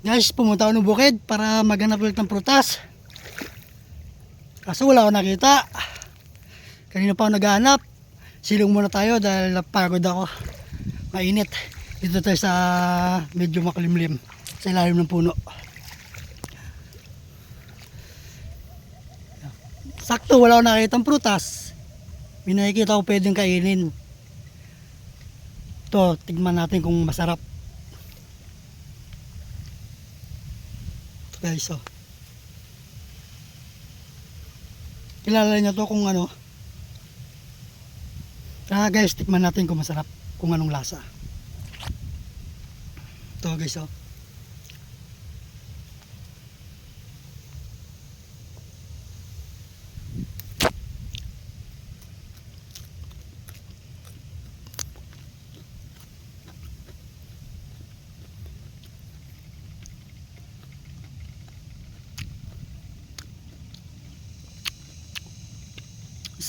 Guys, pumunta ako ng bukid para maghanap ulit ng prutas. Kaso wala ako nakita. Kanina pa ako naghahanap. Silong muna tayo dahil napagod ako. Mainit. Dito tayo sa medyo makulimlim. Sa ilalim ng puno. Sakto, wala ako nakita ng prutas. May nakikita ko pwedeng kainin. Ito, tignan natin kung masarap. Guys, oh. Kilala niyo to kung ano. Guys, tikman natin kung masarap, kung anong lasa. Ito guys, oh.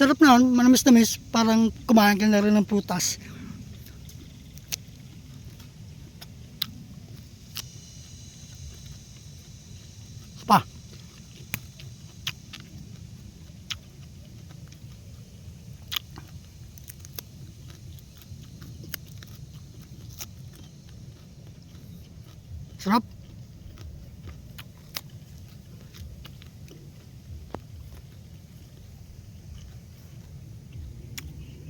Sarap na, manamis-namis, parang kumain ka na rin ng prutas. Pa. Sarap.